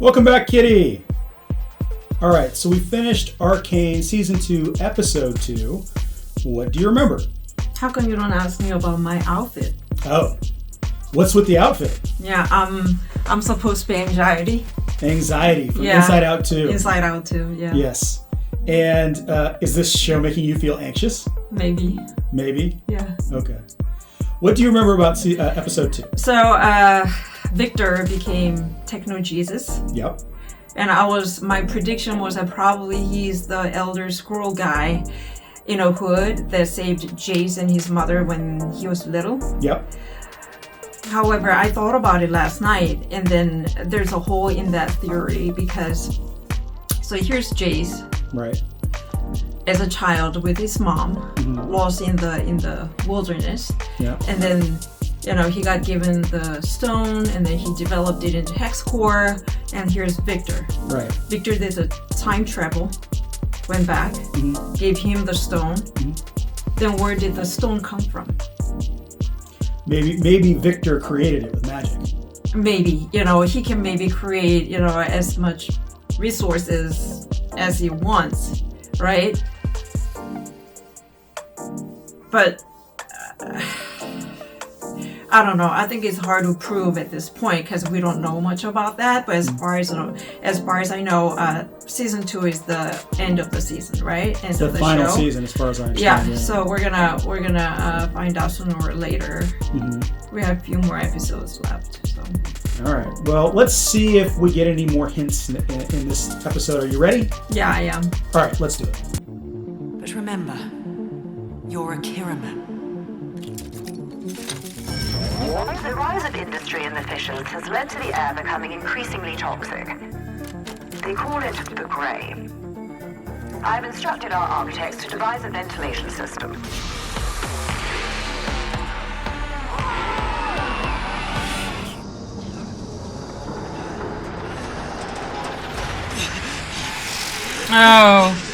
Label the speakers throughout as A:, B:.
A: Welcome back, Kitty. All right, so we finished Arcane Season 2, Episode 2. What do you remember?
B: How come you don't ask me about my outfit?
A: Oh, what's with the outfit?
B: Yeah, I'm supposed to be anxiety.
A: Anxiety from Inside Out 2.
B: Inside Out 2, yeah.
A: Yes. And is this show making you feel anxious?
B: Maybe.
A: Maybe?
B: Yeah.
A: Okay. What do you remember about Episode 2?
B: So, Victor became Techno Jesus.
A: Yep.
B: And my prediction was that probably he's the Elder Scroll guy in a hood that saved Jace and his mother when he was little.
A: Yep.
B: However, I thought about it last night, and then there's a hole in that theory because, so here's Jace.
A: Right.
B: As a child with his mom, lost in the wilderness.
A: Yeah.
B: And then, he got given the stone, and then he developed it into hex core. And here's Victor.
A: Right.
B: Victor did a time travel, went back, gave him the stone. Then where did the stone come from?
A: Maybe Victor created it with magic.
B: Maybe, he can maybe create, as much resources as he wants, right? But I don't know. I think it's hard to prove at this point because we don't know much about that. But as far as I know, season 2 is the end of the season, right? End
A: the
B: of the
A: final
B: show.
A: season, as far as I understand.
B: Yeah. So we're gonna find out sooner or later. We have a few more episodes left. So.
A: All right. Well, let's see if we get any more hints in this episode. Are you ready?
B: Yeah, I am.
A: All right. Let's do it.
C: But remember, you're a Kiraman.
D: The rise of industry and efficiency has led to the air becoming increasingly toxic. They call it the grey. I've instructed our architects to devise a ventilation system.
B: Oh.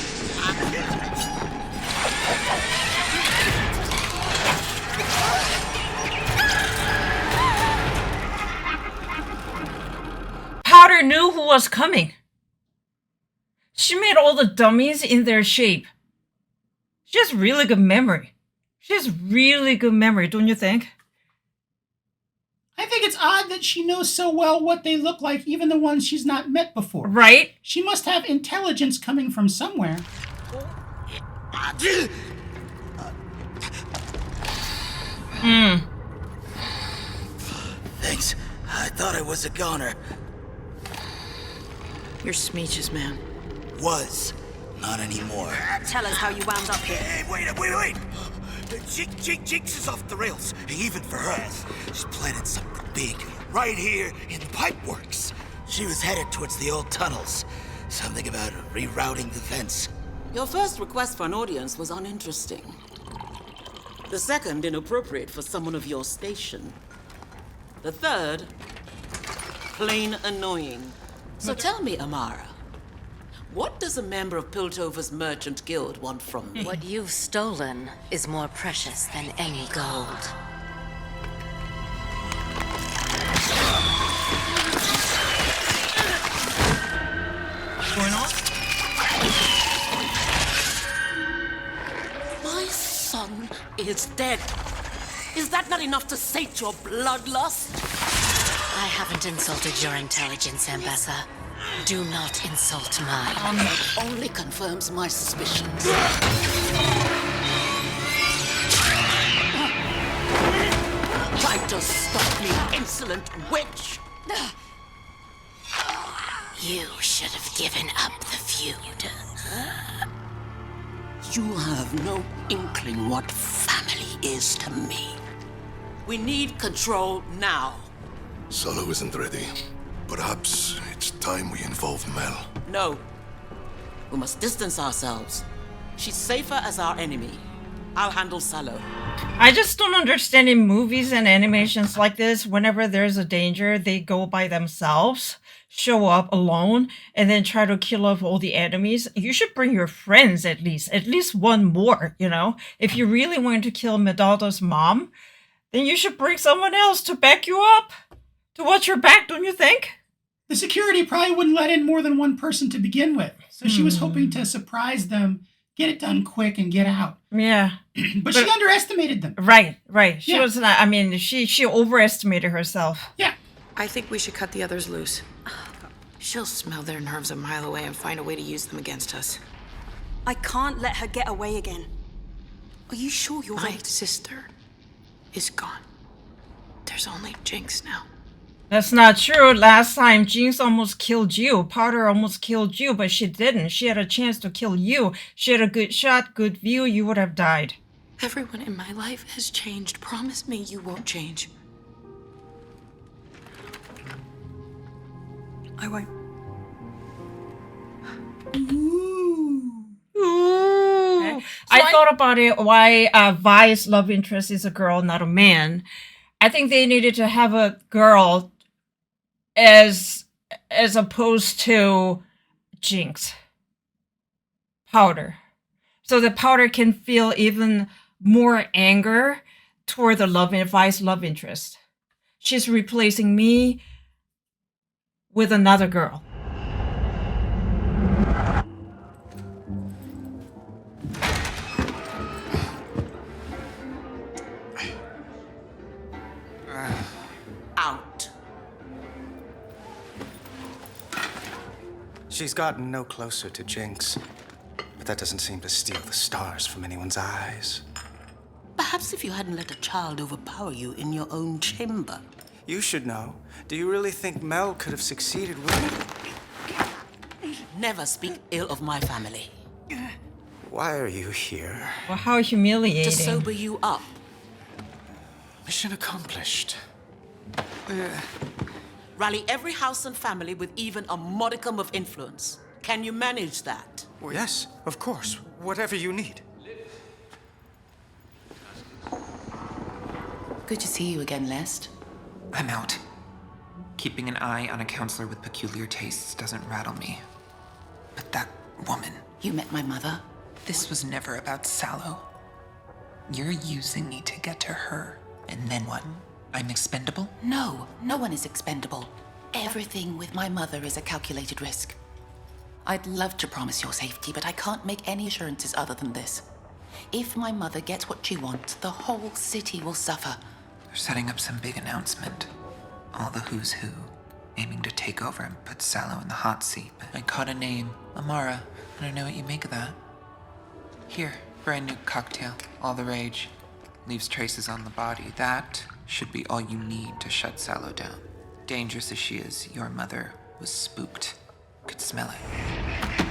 B: Powder knew who was coming. She made all the dummies in their shape. She has really good memory. She has really good memory, don't you think?
E: I think it's odd that she knows so well what they look like, even the ones she's not met before.
B: Right?
E: She must have intelligence coming from somewhere.
F: Thanks. I thought I was a goner.
C: You're Smeech's man.
F: Was. Not anymore.
C: Tell us how you wound up here.
F: Hey, wait! Jinx is off the rails, even for her. She's planning something big, right here in the pipeworks. She was headed towards the old tunnels. Something about rerouting the fence.
G: Your first request for an audience was uninteresting. The second, inappropriate for someone of your station. The third, plain annoying. So tell me, Amara, what does a member of Piltover's Merchant Guild want from me?
H: What you've stolen is more precious than any gold.
B: What's going on?
G: My son is dead. Is that not enough to sate your bloodlust?
H: I haven't insulted your intelligence, Ambessa. Do not insult mine.
G: That only confirms my suspicions. Try to stop me, insolent witch!
H: You should have given up the feud.
G: You have no inkling what family is to me. We need control now.
I: Solo isn't ready. Perhaps it's time we involve Mel.
G: No. We must distance ourselves. She's safer as our enemy. I'll handle Salo.
B: I just don't understand in movies and animations like this, whenever there's a danger, they go by themselves, show up alone, and then try to kill off all the enemies. You should bring your friends at least one more, If you really want to kill Medalda's mom, then you should bring someone else to back you up. To watch your back, don't you think?
E: The security probably wouldn't let in more than one person to begin with. So she was hoping to surprise them, get it done quick, and get out.
B: Yeah.
E: But she underestimated them.
B: Right. She
E: Yeah.
B: was not, I mean, she overestimated herself.
E: Yeah.
C: I think we should cut the others loose. She'll smell their nerves a mile away and find a way to use them against us.
J: I can't let her get away again. Are you sure you're
C: My
J: ready?
C: sister is gone. There's only Jinx now.
B: That's not true. Last time, Jinx almost killed you. Powder almost killed you, but she didn't. She had a chance to kill you. She had a good shot, good view. You would have died.
C: Everyone in my life has changed. Promise me you won't change.
J: I won't.
B: Ooh. I thought about it, why Vi's love interest is a girl, not a man. I think they needed to have a girl as opposed to Jinx. Powder. So the Powder can feel even more anger toward the Vi's love interest. She's replacing me with another girl.
C: Out.
K: She's gotten no closer to Jinx, but that doesn't seem to steal the stars from anyone's eyes.
G: Perhaps if you hadn't let a child overpower you in your own chamber.
K: You should know. Do you really think Mel could have succeeded with it?
G: Never speak ill of my family.
K: Why are you here?
B: Well, how humiliating.
G: To sober you up.
K: Mission accomplished.
G: Rally every house and family with even a modicum of influence. Can you manage that?
K: Well, yes, of course. Whatever you need.
C: Good to see you again, Lest.
L: I'm out. Keeping an eye on a counselor with peculiar tastes doesn't rattle me. But that woman...
C: You met my mother?
L: This was never about Sallow. You're using me to get to her. And then what? I'm expendable?
C: No, no one is expendable. Everything with my mother is a calculated risk. I'd love to promise your safety, but I can't make any assurances other than this. If my mother gets what she wants, the whole city will suffer.
L: They're setting up some big announcement. All the who's who, aiming to take over and put Sallow in the hot seat. I caught a name, Amara. I don't know what you make of that. Here, brand new cocktail, all the rage. Leaves traces on the body. That should be all you need to shut Sallow down. Dangerous as she is, your mother was spooked. Could smell it.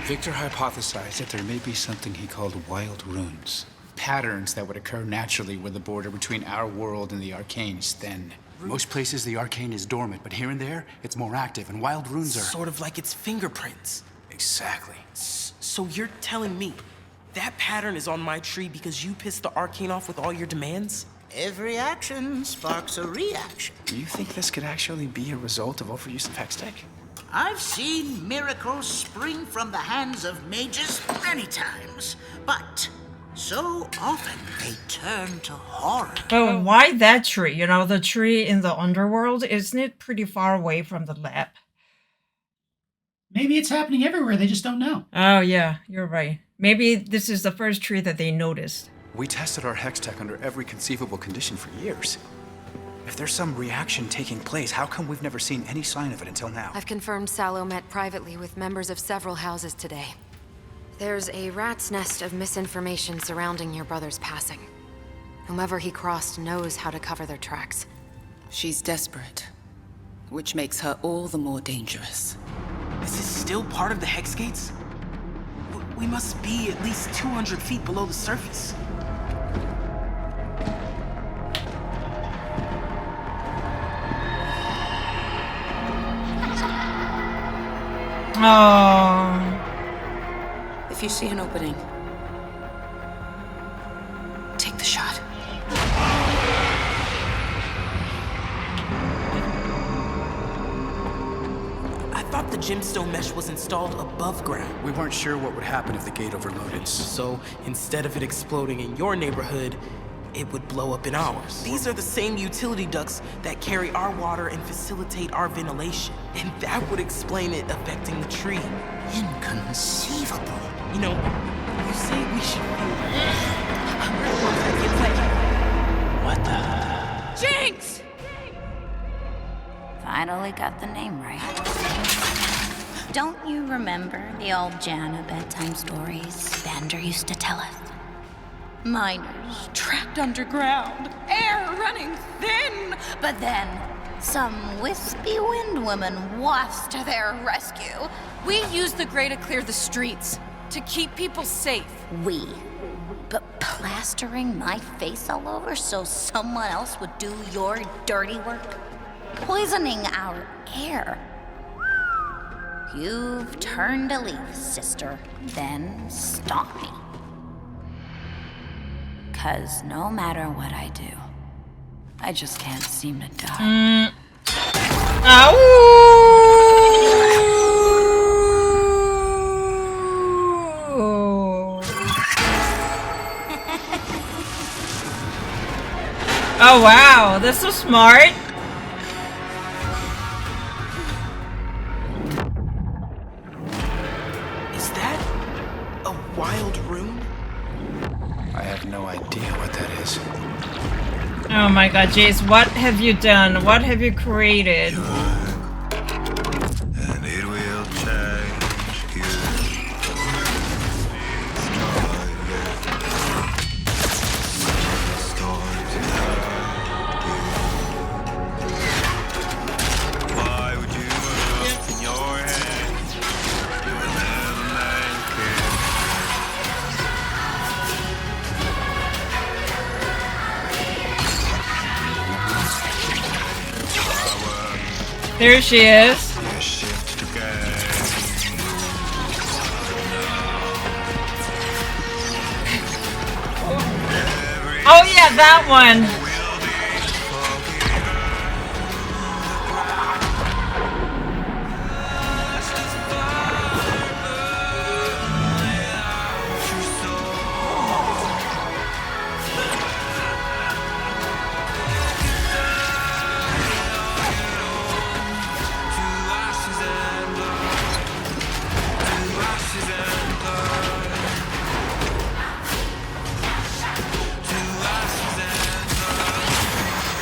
M: Victor hypothesized that there may be something he called wild runes. Patterns that would occur naturally where the border between our world and the Arcane is thin. Most places the Arcane is dormant, but here and there, it's more active, and wild runes are...
N: Sort of like its fingerprints.
M: Exactly.
N: So you're telling me that pattern is on my tree because you pissed the Arcane off with all your demands?
F: Every action sparks a reaction.
M: Do you think this could actually be a result of overuse of Hextech?
F: I've seen miracles spring from the hands of mages many times, but so often they turn to horror.
B: But why that tree? You know, the tree in the underworld, isn't it pretty far away from the lab?
E: Maybe it's happening everywhere, they just don't know.
B: Oh yeah, you're right. Maybe this is the first tree that they noticed.
M: We tested our Hextech under every conceivable condition for years. If there's some reaction taking place, how come we've never seen any sign of it until now?
O: I've confirmed Sallow met privately with members of several houses today. There's a rat's nest of misinformation surrounding your brother's passing. Whomever he crossed knows how to cover their tracks.
C: She's desperate, which makes her all the more dangerous.
N: This is still part of the Hex Gates? We must be at least 200 feet below the surface.
B: Oh.
C: If you see an opening, take the shot.
N: I thought the gemstone mesh was installed above ground.
M: We weren't sure what would happen if the gate overloaded.
N: So instead of it exploding in your neighborhood, it would blow up in ours. These are the same utility ducts that carry our water and facilitate our ventilation. And that would explain it affecting the tree.
F: Inconceivable.
N: You know, you say we should
F: What the?
P: Jinx! Finally got the name right. Don't you remember the old Jana bedtime stories Vander used to tell us? Miners trapped underground, air running thin, but then some wispy wind woman wafts to their rescue.
J: We use the Grey to clear the streets, to keep people safe.
P: We? But plastering my face all over so someone else would do your dirty work? Poisoning our air? You've turned a leaf, sister. Then stop me. 'Cause no matter what I do, I just can't seem to die.
B: Oh wow, this is smart.
N: Is that a wild rune?
M: I have no idea what that is.
B: Oh my god, Jace, what have you done? What have you created?
I: And it will change you. Why would you look in your head? You will never make it.
B: There she is. Oh yeah, that one.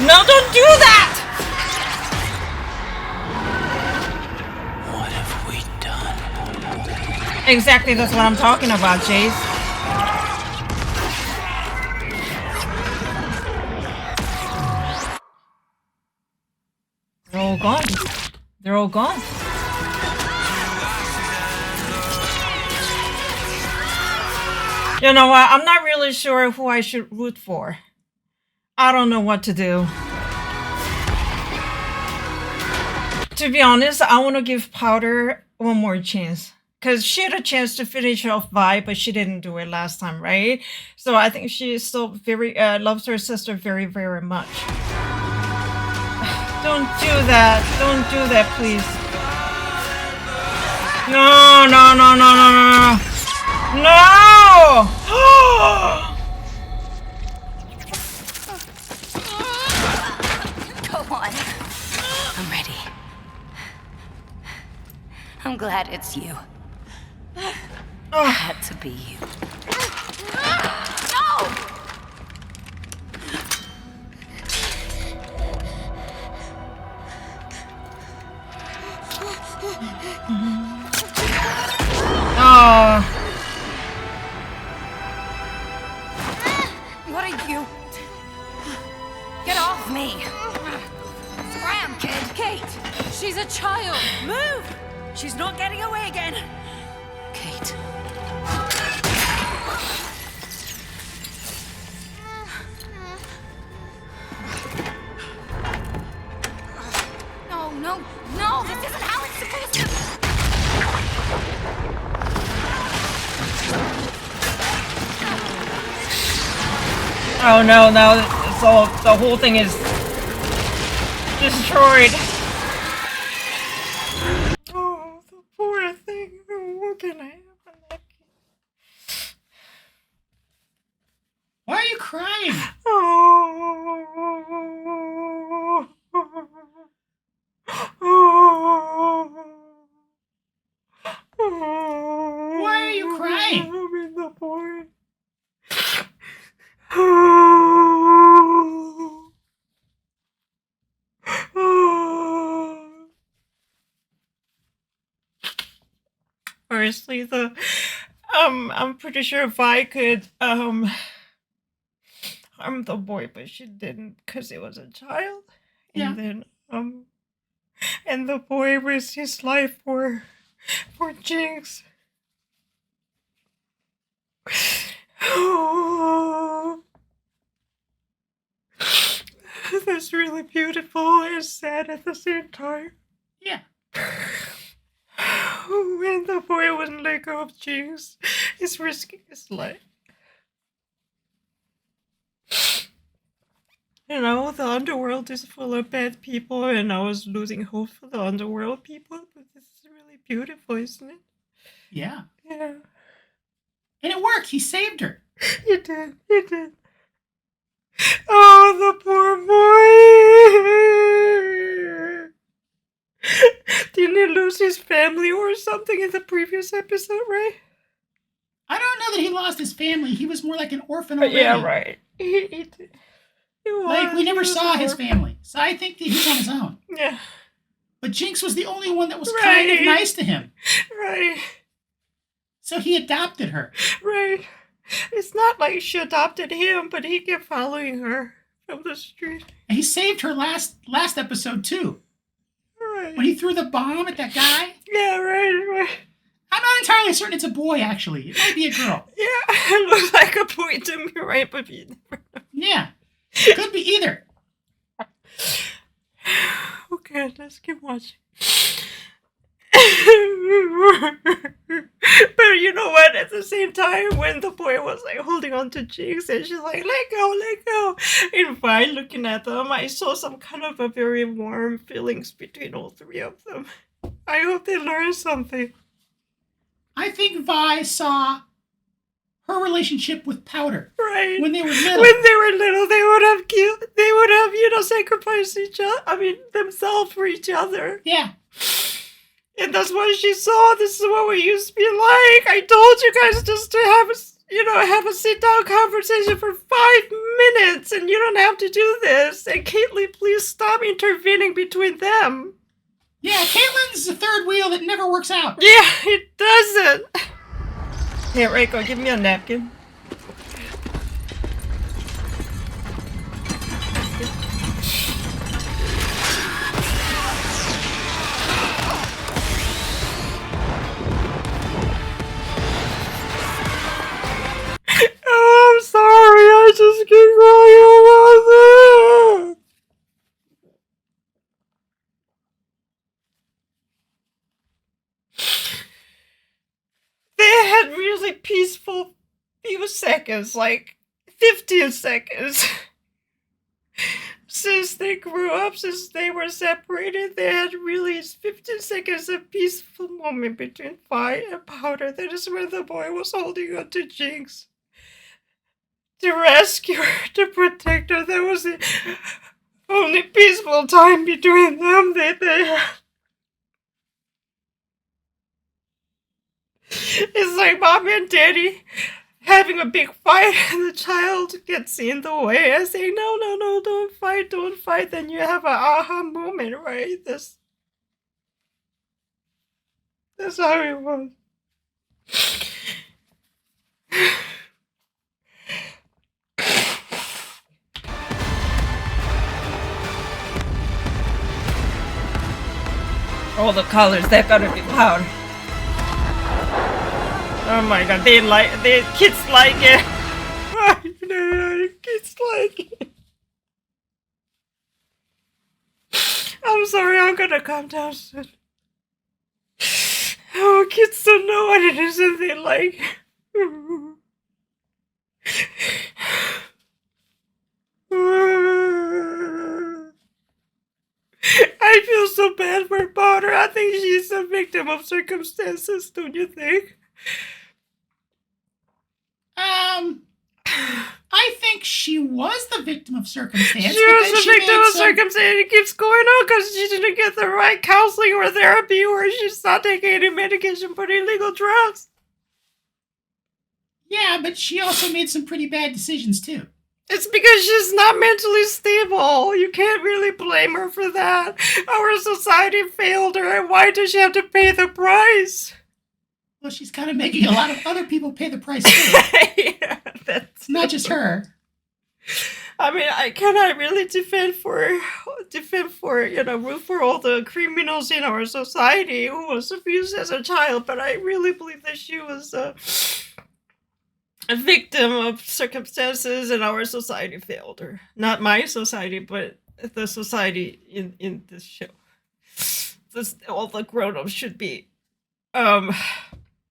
B: No, don't do that!
F: What have we done?
B: Exactly, that's what I'm talking about, Jace. They're all gone. They're all gone. You know what? I'm not really sure who I should root for. I don't know what to do. To be honest, I want to give Powder one more chance. Because she had a chance to finish off Vi, but she didn't do it last time, right? So I think she still very loves her sister very, very much. Don't do that. Don't do that, please. No, no, no, no, no, no. No!
P: Go on. I'm ready. I'm glad it's you. Had to be you. No!
B: Oh.
P: What are you? Get off me! Scram, kid!
J: Kate, she's a child. Move! She's not getting away again.
P: Kate. No, no, no! This isn't how it's supposed to.
B: Oh no, no, it's all, the whole thing is destroyed. Oh, the poor thing. What can I
E: Why are you crying?
B: Oh, seriously, I'm pretty sure Vi could harm the boy, but she didn't because he was a child.
E: Yeah.
B: And then and the boy risked his life for Jinx. Oh, that's really beautiful and sad at the same time.
E: Yeah.
B: When the boy wouldn't let go of Jinx, he's risking his life. You know, the underworld is full of bad people, and I was losing hope for the underworld people, but this is really beautiful, isn't it?
E: Yeah.
B: Yeah.
E: And it worked. He saved her.
B: He did. He did. Oh, the poor boy! Didn't he lose his family or something in the previous episode, right?
E: I don't know that he lost his family. He was more like an orphan already.
B: Yeah, right. He did.
E: Like, we never saw his family. So I think that he's on his own.
B: Yeah.
E: But Jinx was the only one that was kind of nice to him.
B: Right.
E: So he adopted her.
B: Right. It's not like she adopted him, but he kept following her from the street.
E: And he saved her last episode, too.
B: Right.
E: When he threw the bomb at that guy.
B: Yeah, right.
E: I'm not entirely certain it's a boy, actually. It might be a girl.
B: Yeah, it looks like a boy to me, right? But you never know.
E: Yeah. Could be either.
B: Okay, let's keep watching. But you know what? At the same time, when the boy was like holding on to Jinx and she's like, let go. And Vi looking at them, I saw some kind of a very warm feelings between all three of them. I hope they learned something.
E: I think Vi saw her relationship with Powder.
B: Right.
E: When they were little.
B: When they were little, they would have sacrificed themselves for each other.
E: Yeah.
B: And that's what she saw. This is what we used to be like. I told you guys just to have a sit-down conversation for 5 minutes, and you don't have to do this. And Caitlin, please stop intervening between them.
E: Yeah, Caitlin's the third wheel that never works out.
B: Yeah, it doesn't. Here, Reiko, give me a napkin. Oh, I'm sorry. I just keep crying about that. They had really peaceful few seconds, like 15 seconds. Since they grew up, since they were separated, they had really 15 seconds of peaceful moment between Vi and Powder. That is where the boy was holding on to Jinx. To rescue her, to protect her. That was the only peaceful time between them that they had. It's like Mommy and Daddy having a big fight and the child gets in the way and saying, no, don't fight. Then you have an aha moment, right? That's how it was. All the colors, they're gonna be loud. Oh my god, kids like it. Kids like it. I'm sorry, I'm gonna calm down soon. Oh, kids don't know what it is that they like. I feel so bad for Powder. I think she's a victim of circumstances, don't you think?
E: I think she was the victim of circumstance.
B: She was the victim of circumstance. It keeps going on because she didn't get the right counseling or therapy, or she's not taking any medication for illegal drugs.
E: Yeah, but she also made some pretty bad decisions too.
B: It's because she's not mentally stable. You can't really blame her for that. Our society failed her, and why does she have to pay the price?
E: Well, she's kind of making a lot of other people pay the price too.
B: Yeah, that's
E: Not just her.
B: I mean, can I really defend for root for all the criminals in our society who was abused as a child? But I really believe that she was a victim of circumstances, and our society failed her. Not my society, but the society in this show. All the grown-ups should be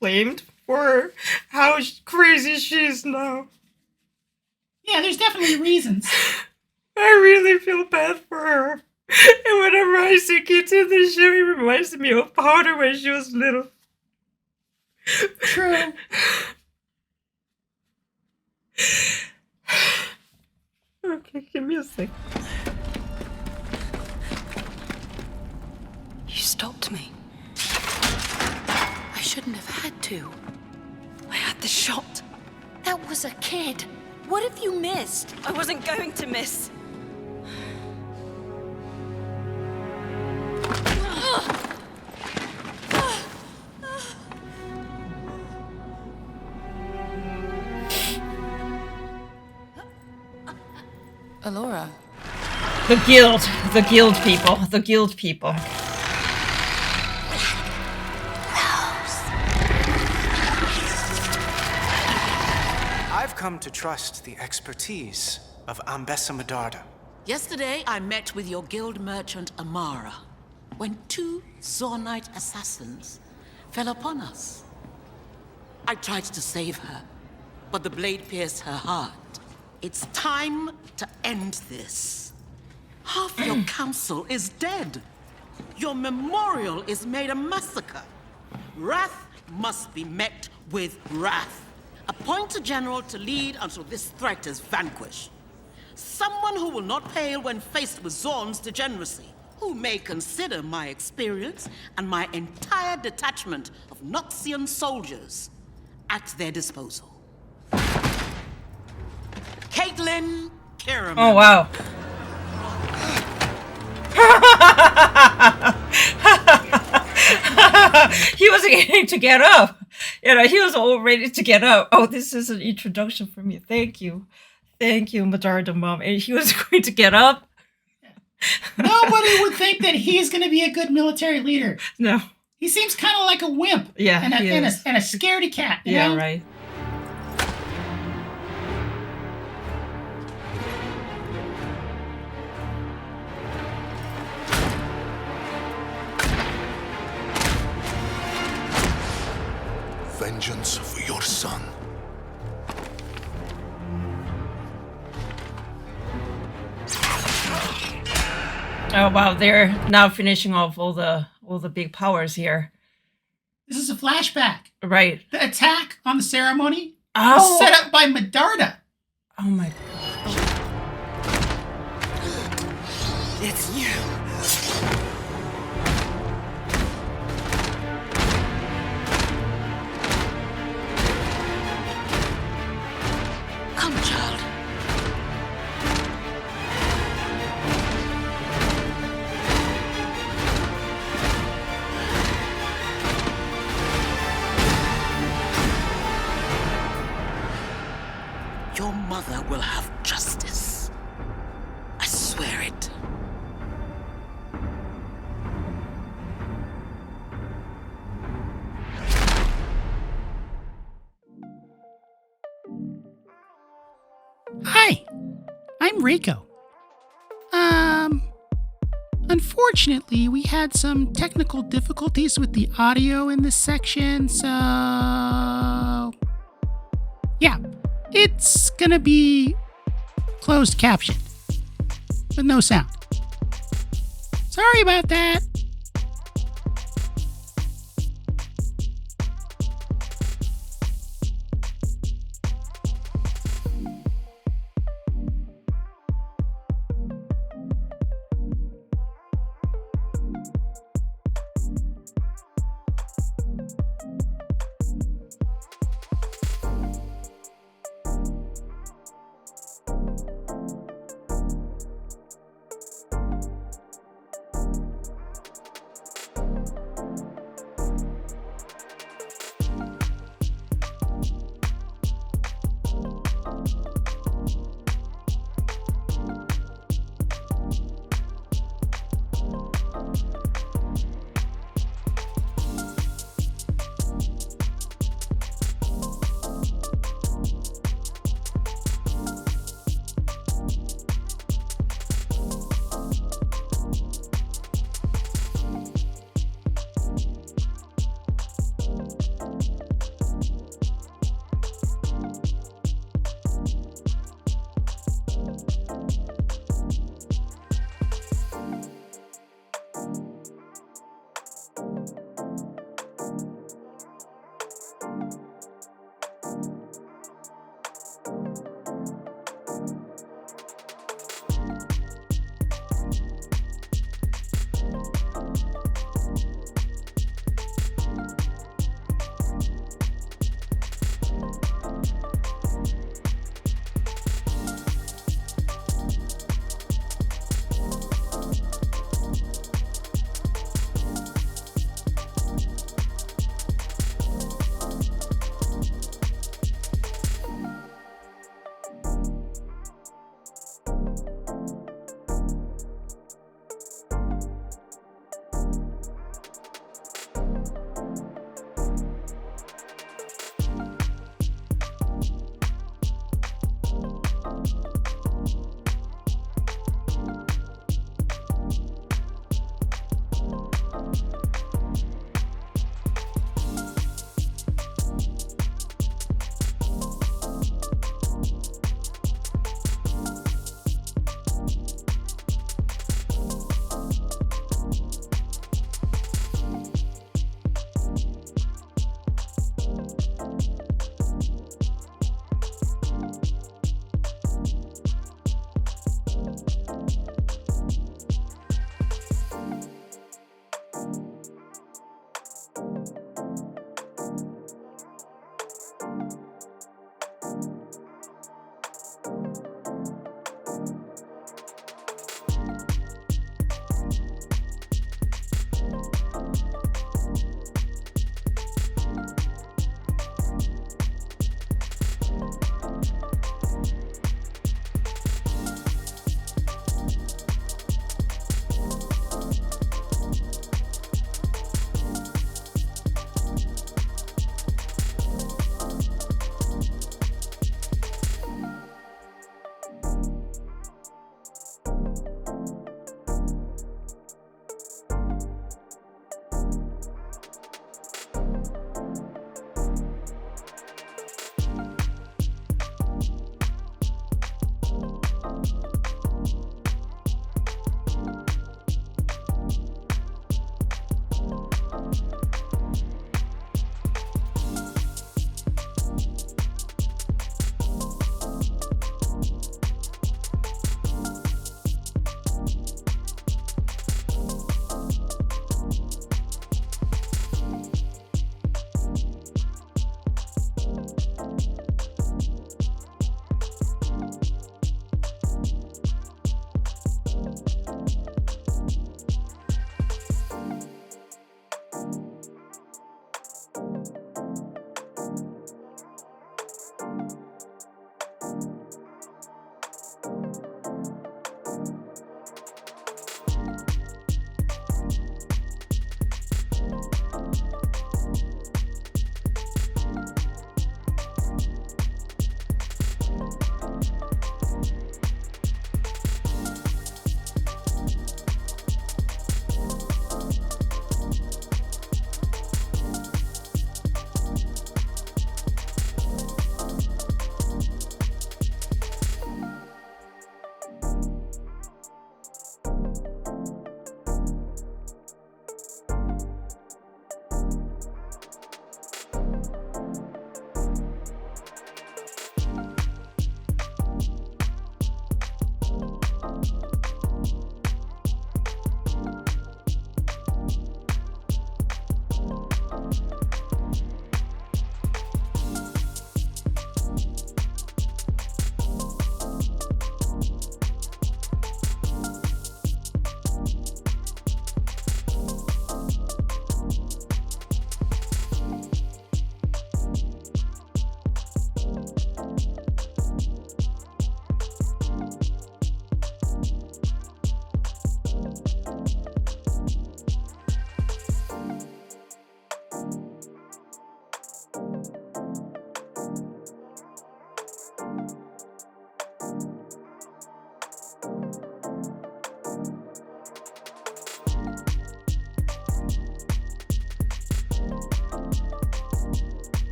B: blamed for how crazy she is now.
E: Yeah, there's definitely reasons.
B: I really feel bad for her. And whenever I see kids in the show, it reminds me of Powder when she was little.
E: True.
B: Okay, give me a sec.
J: You stopped me.
C: I shouldn't have had to.
J: I had the shot.
C: That was a kid. What if you missed?
J: I wasn't going to miss.
C: Alora.
B: The guild people.
K: I've come to trust the expertise of Ambessa Medarda.
G: Yesterday, I met with your guild merchant, Amara, when 2 Zornite assassins fell upon us. I tried to save her, but the blade pierced her heart. It's time to end this. Half your council is dead. Your memorial is made a massacre. Wrath must be met with wrath. Appoint a general to lead until this threat is vanquished. Someone who will not pale when faced with Zorn's degeneracy, who may consider my experience and my entire detachment of Noxian soldiers at their disposal. Caitlin Karaman.
B: Oh, wow. He was getting to get up. He was all ready to get up. Oh, this is an introduction for me. Thank you, Medarda Mom. And he was going to get up.
E: Nobody would think that he's going to be a good military leader.
B: No.
E: He seems kind of like a wimp.
B: Yeah,
E: and a scaredy cat. You know?
B: Right.
F: Vengeance for your son.
B: Oh wow, they're now finishing off all the big powers here.
E: This is a flashback.
B: Right.
E: The attack on the ceremony
B: was
E: set up by Medarda.
B: Oh my god.
J: It's you.
C: Come, child.
G: Your mother will have justice. I swear it.
E: Hi, I'm Rico. Unfortunately, we had some technical difficulties with the audio in this section, so yeah, it's gonna be closed captioned with no sound. Sorry about that.
A: Bye.